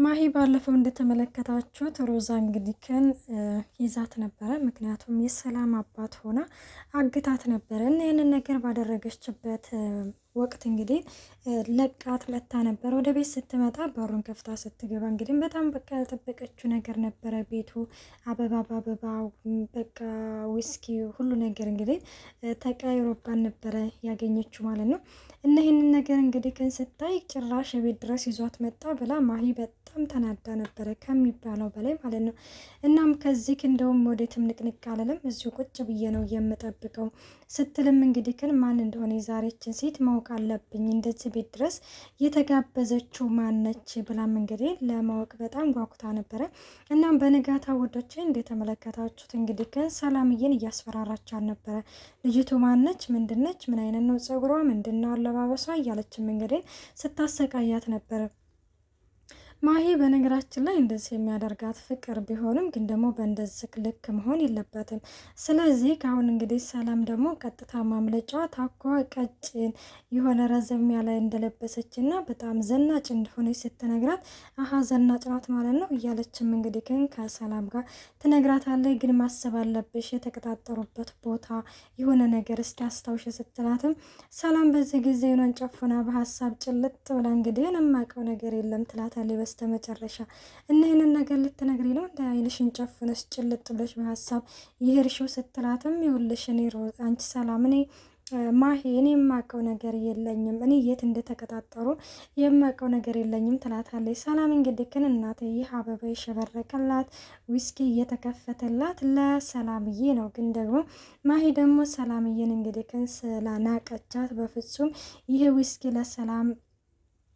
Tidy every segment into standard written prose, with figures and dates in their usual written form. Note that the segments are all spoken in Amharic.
ማሂ ባለፈው እንደተመለከታችሁት ሮዛ እንግዲህ ይዛት ነበረ። ምክንያቱም የሰላም አባት ሆና አግታት ነበረ እና ይህንን ነገር ባደረገችበት ወቅት እንግዲህ ለቃት መታ ነበር። ወደ ቤት ስትመጣ በሩን ከፍታ ስትገባ እንግዲህ በጣም በቃ ያልጠበቀችው ነገር ነበረ። ቤቱ አበባ በአበባ በቃ ዊስኪ ሁሉ ነገር እንግዲህ ተቀይሮባን ነበረ ያገኘችው ማለት ነው። እና ይህንን ነገር እንግዲህ ስታይ ጭራሽ ቤት ድረስ ይዟት መጣ ብላ ማሂ በጣም ተናዳ ነበረ ከሚባለው በላይ ማለት ነው። እናም ከዚህ እንደውም ወዴትም ንቅንቅ አልልም እዚሁ ቁጭ ብዬ ነው የምጠብቀው ስትልም እንግዲህ ማን እንደሆነ የዛሬችን ሴት ማወቅ አለብኝ፣ እንደዚህ ቤት ድረስ የተጋበዘችው ማነች ብላም እንግዲህ ለማወቅ በጣም ጓጉታ ነበረ። እናም በንጋታ ወዶቼ እንደተመለከታችሁት እንግዲህ ሰላምዬን እያስፈራራቻት ነበረ። ልጅቱ ማነች? ምንድነች? ምን አይነት ነው ጸጉሯ? ምንድነው አለባበሷ? እያለችም እንግዲህ ስታሰቃያት ነበረ። ማሂ በነገራችን ላይ እንደዚህ የሚያደርጋት ፍቅር ቢሆንም ግን ደግሞ በእንደዚህ ልክ መሆን የለበትም። ስለዚህ ከአሁን እንግዲህ ሰላም ደግሞ ቀጥታ ማምለጫዋ ታኳ ቀጭን የሆነ ረዘም ያለ እንደለበሰች እና በጣም ዘናጭ እንደሆነች ስትነግራት አሀ ዘናጭ ናት ማለት ነው እያለችም እንግዲህ ከሰላም ጋር ትነግራታለች። ግን ማሰብ አለብሽ የተቀጣጠሩበት ቦታ የሆነ ነገር እስኪ አስታውሽ ስትላትም ሰላም በዚህ ጊዜ ሆነን ጨፉና በሀሳብ ጭልጥ ብላ እንግዲህ የማውቀው ነገር የለም ትላታለች። በስተመጨረሻ እና ይህንን ነገር ልትነግሪ ነው እንደ አይንሽን ጨፍነሽ ጭልጥ ብለሽ በሀሳብ ይሄርሽው ስትላትም ይኸውልሽ እኔ አንቺ ሰላም እኔ ማሂ እኔ የማውቀው ነገር የለኝም፣ እኔ የት እንደተቀጣጠሩ የማውቀው ነገር የለኝም ትላታለች። ሰላም እንግዲህ እናቴ ይህ አበባ የሸበረቀላት ዊስኪ እየተከፈተላት ለሰላምዬ ነው። ግን ደግሞ ማሂ ደግሞ ሰላምዬን እንግዲህ ስላናቀቻት በፍጹም ይህ ዊስኪ ለሰላም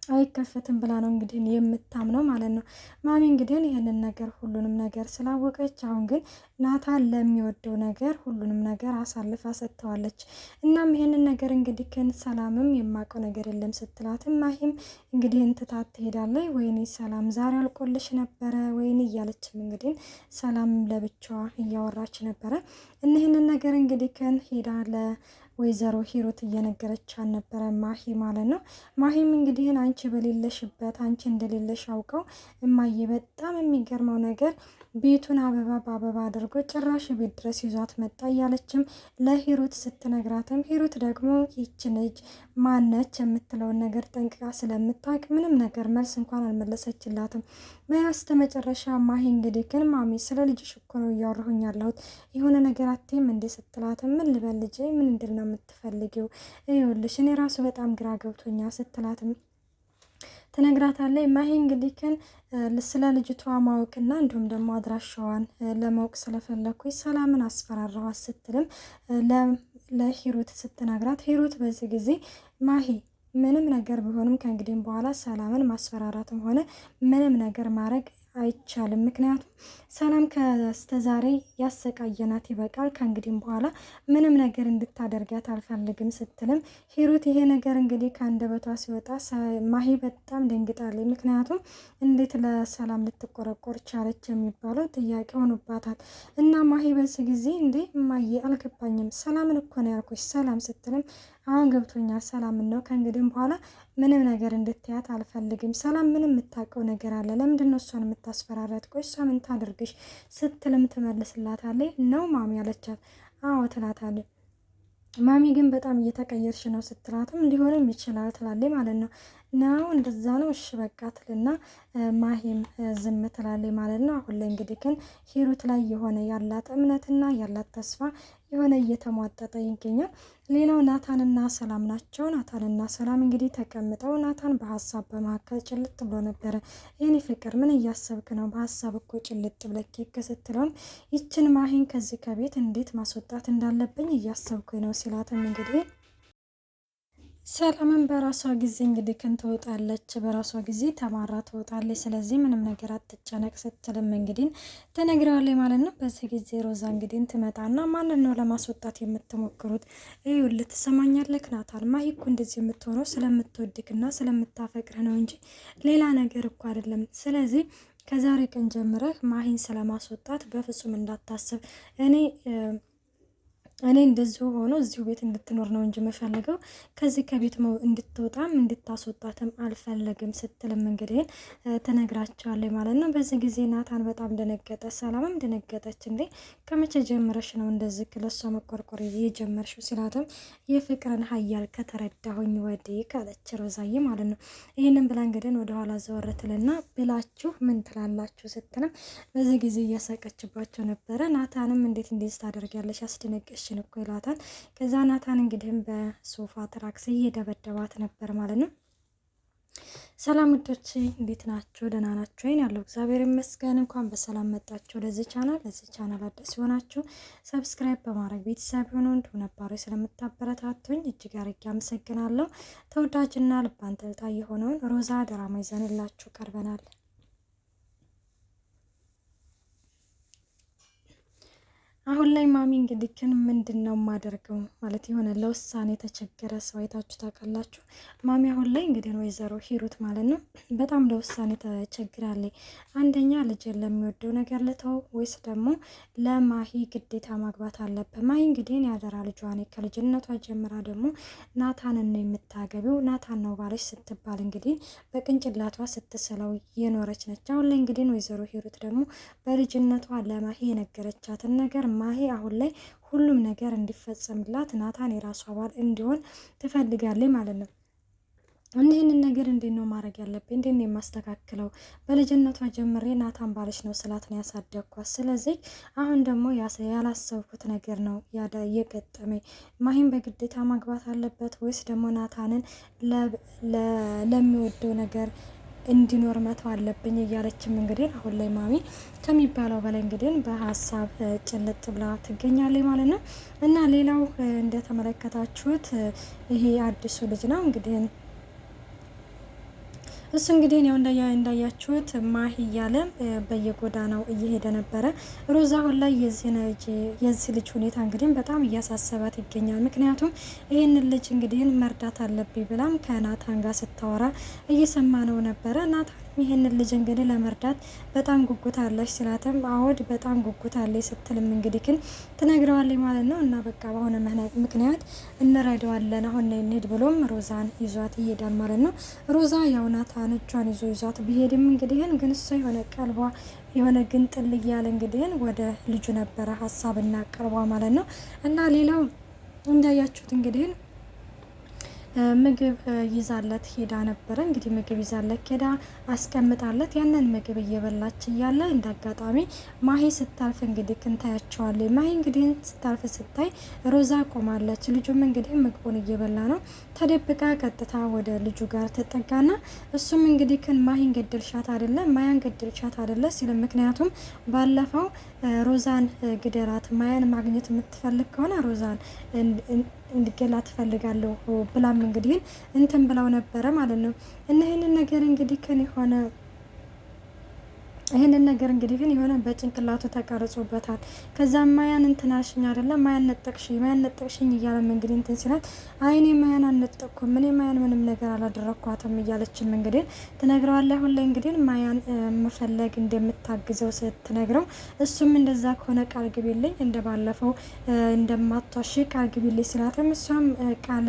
አይከፈትም ብላ ነው እንግዲህ የምታምነው ማለት ነው። ማሚ እንግዲህ ይህንን ነገር ሁሉንም ነገር ስላወቀች አሁን ግን ናታን ለሚወደው ነገር ሁሉንም ነገር አሳልፋ ሰጥተዋለች። እናም ይህንን ነገር እንግዲህ ሰላምም የማውቀው ነገር የለም ስትላትም ማሂም እንግዲህ እንትታት ትሄዳለች። ወይኔ ሰላም ዛሬ አልቆልሽ ነበረ ወይኔ እያለችም እንግዲህ ሰላም ለብቻዋ እያወራች ነበረ። እኒህንን ነገር እንግዲህ ሄዳ ወይዘሮ ሂሩት እየነገረቻት ነበረ ማሂ ማለት ነው። ማሂም እንግዲህ አንቺ በሌለሽበት አንቺ እንደሌለሽ አውቀው እማዬ በጣም የሚገርመው ነገር ቤቱን አበባ በአበባ አድርጎ ጭራሽ ቤት ድረስ ይዟት መጣ እያለችም ለሂሩት ስትነግራትም ሂሩት ደግሞ ይችን ልጅ ማነች የምትለውን ነገር ጠንቅቃ ስለምታውቅ ምንም ነገር መልስ እንኳን አልመለሰችላትም። በስተ መጨረሻ ማሂ እንግዲህ ማሚ ስለ ልጅሽ እኮ ነው እያወራሁኝ ያለሁት የሆነ ነገር አትይም እንዴ ስትላትም ምን ልበል ልጄ ምን እንድል ነው የምትፈልጊው? ይኸውልሽ እኔ ራሱ በጣም ግራ ገብቶኛል ስትላትም ትነግራታለች። ማሂ እንግዲህ ስለ ልጅቷ ማወቅና እንዲሁም ደግሞ አድራሻዋን ለማወቅ ስለፈለኩኝ ሰላምን አስፈራራኋት ስትልም ለሂሩት ስትነግራት ሂሩት በዚህ ጊዜ ማሂ ምንም ነገር ቢሆንም ከእንግዲህም በኋላ ሰላምን ማስፈራራትም ሆነ ምንም ነገር ማድረግ አይቻልም። ምክንያቱም ሰላም ከስተዛሬ ያሰቃየናት ይበቃል፣ ከእንግዲህም በኋላ ምንም ነገር እንድታደርጋት አልፈልግም ስትልም ሂሩት ይሄ ነገር እንግዲህ ከአንደበቷ ሲወጣ ማሂ በጣም ደንግጣለች። ምክንያቱም እንዴት ለሰላም ልትቆረቆር ቻለች የሚባለው ጥያቄ ሆኖባታል። እና ማሂ በዚህ ጊዜ እንዴ እማዬ አልገባኝም፣ ሰላምን እኮ ነው ያልኩሽ ሰላም ስትልም አሁን ገብቶኛል ሰላምን ነው ከእንግዲህም በኋላ ምንም ነገር እንድትያት አልፈልግም። ሰላም ምንም የምታውቀው ነገር አለ፣ ለምንድን ነው እሷን የምታስፈራራት? ቆይ እሷ ምን ታደርግሽ ስትልም ትመልስላታለች። ነው ማሚ ያለቻት። አዎ ትላታለች። ማሚ ግን በጣም እየተቀየርሽ ነው ስትላትም ሊሆንም ይችላል ትላለች ማለት ነው። እንደዛ ነው እሺ በቃ ትልና ማሂም ዝም ትላለች ማለት ነው። አሁን ላይ እንግዲህ ሂሩት ላይ የሆነ ያላት እምነትና ያላት ተስፋ የሆነ እየተሟጠጠ ይገኛል። ሌላው ናታንና ሰላም ናቸው። ናታንና ሰላም እንግዲህ ተቀምጠው ናታን በሀሳብ በመካከል ጭልጥ ብሎ ነበረ። የኔ ፍቅር ምን እያሰብክ ነው? በሀሳብ እኮ ጭልጥ ብለክ ስትለውም ይችን ማሂን ከዚህ ከቤት እንዴት ማስወጣት እንዳለብኝ እያሰብኩኝ ነው ሲላትም እንግዲህ ሰላምን በራሷ ጊዜ እንግዲህ ትወጣለች፣ በራሷ ጊዜ ተማራ ትወጣለች። ስለዚህ ምንም ነገር አትጨነቅ ስትልም እንግዲህ ትነግረዋለች ማለት ነው። በዚህ ጊዜ ሮዛ እንግዲህ ትመጣና ማንን ነው ለማስወጣት የምትሞክሩት? ይኸውልህ ትሰማኛለህ ናታን፣ ማሂ እኮ እንደዚህ የምትሆነው ስለምትወድክና ስለምታፈቅርህ ነው እንጂ ሌላ ነገር እኮ አይደለም። ስለዚህ ከዛሬ ቀን ጀምረህ ማሂን ስለማስወጣት በፍጹም እንዳታስብ። እኔ እኔ እንደዚሁ ሆኖ እዚሁ ቤት እንድትኖር ነው እንጂ የምፈልገው ከዚህ ከቤት እንድትወጣም እንድታስወጣትም አልፈለግም ስትልም እንግዲህ ትነግራቸዋለች ማለት ነው። በዚህ ጊዜ ናታን በጣም ደነገጠ፣ ሰላምም ደነገጠች። እንዴ ከመቼ ጀምረሽ ነው እንደዚህ ክለሷ መቆርቆር የጀመርሽው ሲላትም የፍቅርን ሀያል ከተረዳሁኝ ወዲህ ካለች ሮዛዬ ማለት ነው። ይህንን ብላ እንግዲህ ወደኋላ ዘወር ትልና ብላችሁ ምን ትላላችሁ ስትልም በዚህ ጊዜ እያሳቀችባቸው ነበረ። ናታንም እንዴት እንደዚህ ታደርጊያለሽ አስደነገሽ እኮ ይላታል። ከዛ ናታን እንግዲህም በሶፋ ትራክስ እየደበደባት ነበር ማለት ነው። ሰላም ውዶቼ እንዴት ናችሁ? ደህና ናችሁ? ወይን ያለው እግዚአብሔር ይመስገን። እንኳን በሰላም መጣችሁ ለዚህ ቻናል። ለዚህ ቻናል አዲስ ሲሆናችሁ ሰብስክራይብ በማድረግ ቤተሰብ ሆኖ እንዲሁ ነባሪ ስለምታበረታቱኝ እጅግ አድርጌ አመሰግናለሁ። ተወዳጅና ልብ አንጠልጣይ የሆነውን ሮዛ ድራማ ይዘንላችሁ ቀርበናል። አሁን ላይ ማሚ እንግዲህ ግን ምንድን ነው የማደርገው ማለት የሆነ ለውሳኔ የተቸገረ ሰው አይታችሁ ታውቃላችሁ። ማሚ አሁን ላይ እንግዲህ ወይዘሮ ሂሩት ማለት ነው በጣም ለውሳኔ ተቸግራለች። አንደኛ ልጅን ለሚወደው ነገር ልተው ወይስ ደግሞ ለማሂ ግዴታ ማግባት አለበት? ማሂ እንግዲህ ያደራ ልጇ ነች። ከልጅነቷ ጀምራ ደግሞ ናታንን ነው የምታገቢው፣ ናታን ነው ባለች ስትባል እንግዲህ በቅንጭላቷ ስትስለው የኖረች ነች። አሁን ላይ እንግዲህ ወይዘሮ ሂሩት ደግሞ በልጅነቷ ለማሂ የነገረቻትን ነገር ማሂ አሁን ላይ ሁሉም ነገር እንዲፈጸምላት ናታን የራሷ አባል እንዲሆን ትፈልጋለች ማለት ነው። ይህንን ነገር እንዴት ነው ማድረግ ያለብኝ? እንዴት ነው የማስተካክለው? በልጅነቷ ጀምሬ ናታን ባለች ነው ስላት ነው ያሳደግኳት። ስለዚህ አሁን ደግሞ ያላሰብኩት ነገር ነው የገጠመኝ። ማሂን በግዴታ ማግባት አለበት ወይስ ደግሞ ናታንን ለሚወደው ነገር እንዲኖር መተው አለብኝ እያለችም እንግዲህ አሁን ላይ ማሚ ከሚባለው በላይ እንግዲህ በሀሳብ ጭልጥ ብላ ትገኛለች ማለት ነው። እና ሌላው እንደተመለከታችሁት ይሄ አዲሱ ልጅ ነው እንግዲህ እሱ እንግዲህ ያው እንዳያችሁት ማሂ እያለ በየጎዳናው እየሄደ ነበረ። ሮዛ አሁን ላይ የዚህ ልጅ ሁኔታ እንግዲህ በጣም እያሳሰባት ይገኛል። ምክንያቱም ይህንን ልጅ እንግዲህ መርዳት አለብኝ ብላም ከናታን ጋር ስታወራ እየሰማ ነው ነበረ። ናታን ይህንን ልጅ እንግዲህ ለመርዳት በጣም ጉጉት አለች ስላተም አወድ በጣም ጉጉት አለች ስትልም እንግዲህ ግን ትነግረዋለች ማለት ነው። እና በቃ በሆነ ምክንያት እንረዳዋለን አሁን እንሂድ ብሎም ሮዛን ይዟት ይሄዳል ማለት ነው። ሮዛ ያው ናታን እጇን ይዟት ቢሄድም እንግዲህ ግን እሷ የሆነ ቀልቧ የሆነ ግን ጥል እያለ እንግዲህ ወደ ልጁ ነበረ ሀሳብና ቀልቧ ማለት ነው። እና ሌላው እንዳያችሁት እንግዲህ ምግብ ይዛለት ሄዳ ነበረ። እንግዲህ ምግብ ይዛለት ሄዳ አስቀምጣለት ያንን ምግብ እየበላች እያለ እንዳጋጣሚ ማሂ ስታልፍ እንግዲህ ክንታያቸዋለች። ማሂ እንግዲህ ስታልፍ ስታይ ሮዛ ቆማለች። ልጁም እንግዲህ ምግቡን እየበላ ነው። ተደብቃ ቀጥታ ወደ ልጁ ጋር ተጠጋና እሱም እንግዲህ ማሂን ገደልሻት አይደለ ማያን ገደልሻት አይደለ ሲል ምክንያቱም ባለፈው ሮዛን ግደላት ማያን ማግኘት የምትፈልግ ከሆነ ሮዛን እንድገላ ትፈልጋለሁ ብላም እንግዲህ እንትን ብለው ነበረ ማለት ነው። እና ይህንን ነገር እንግዲህ ይህንን ነገር እንግዲህ ግን የሆነ በጭንቅላቱ ተቀርጾበታል። ከዛም ማያን እንትን አልሽኝ አይደለም ማያን ነጠቅሽኝ እያለም እንግዲህ እንትን ሲላት አይኔ ማያን አልነጠቅኩም እኔ ማያን ምንም ነገር አላደረኳትም እያለችም እንግዲህ ትነግረዋለች። አሁን ላይ እንግዲህ ማያን መፈለግ እንደምታግዘው ስትነግረው እሱም እንደዛ ከሆነ ቃል ግቢልኝ እንደባለፈው እንደማቷሽ ቃል ግቢልኝ ሲላትም እሷም ቃል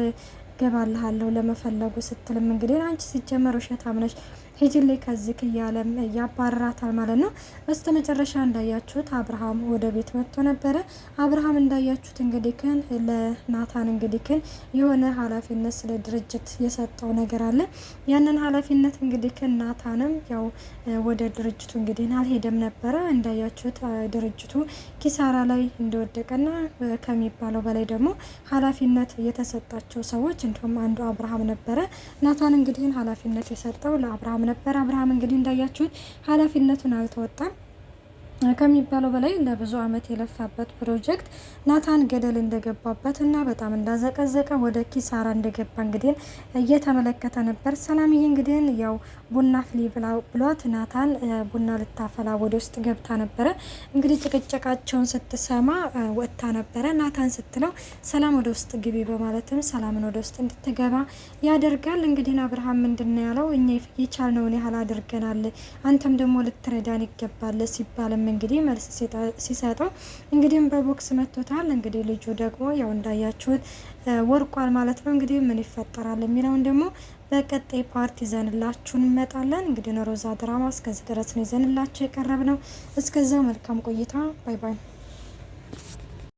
ገባልሃለሁ ለመፈለጉ ስትልም እንግዲህ አንቺ ሲጀመር ውሸታም ነሽ ሂጅሌ ከዚህ እያለም ያባረራታል ማለት ነው። በስተ መጨረሻ እንዳያችሁት አብርሃም ወደ ቤት መጥቶ ነበረ። አብርሃም እንዳያችሁት እንግዲህ ለናታን እንግዲህ የሆነ ኃላፊነት ስለ ድርጅት የሰጠው ነገር አለ። ያንን ኃላፊነት እንግዲህ ናታንም ያው ወደ ድርጅቱ እንግዲህ አልሄደም ነበረ። እንዳያችሁት ድርጅቱ ኪሳራ ላይ እንደወደቀና ከሚባለው በላይ ደግሞ ኃላፊነት የተሰጣቸው ሰዎች እንዲሁም አንዱ አብርሃም ነበረ። ናታን እንግዲህ ኃላፊነት የሰጠው ለአብርሃም ነበር። አብርሃም እንግዲህ እንዳያችሁት ኃላፊነቱን አልተወጣም። ከሚባለው በላይ ለብዙ አመት የለፋበት ፕሮጀክት ናታን ገደል እንደገባበት እና በጣም እንዳዘቀዘቀ ወደ ኪሳራ እንደገባ እንግዲህ እየተመለከተ ነበር። ሰላምዬ እንግዲህ ያው ቡና ፍሊ ብሏት ናታን ቡና ልታፈላ ወደ ውስጥ ገብታ ነበረ። እንግዲህ ጭቅጭቃቸውን ስትሰማ ወጥታ ነበረ። ናታን ስትለው ሰላም ወደ ውስጥ ግቢ በማለትም ሰላምን ወደ ውስጥ እንድትገባ ያደርጋል። እንግዲህ አብርሃም ምንድን ያለው እኛ የቻልነውን ያህል አድርገናል፣ አንተም ደግሞ ልትረዳን ይገባል ሲባልም እንግዲህ መልስ ሲሰጠው እንግዲህም በቦክስ መቶታል። እንግዲህ ልጁ ደግሞ ያው እንዳያችሁት ወርቋል ማለት ነው። እንግዲህ ምን ይፈጠራል የሚለውን ደግሞ በቀጣይ ፓርት ይዘንላችሁ እንመጣለን። እንግዲህ ሮዛ ድራማ እስከዚህ ድረስ ነው ይዘንላችሁ የቀረብ ነው። እስከዛው መልካም ቆይታ። ባይ ባይ።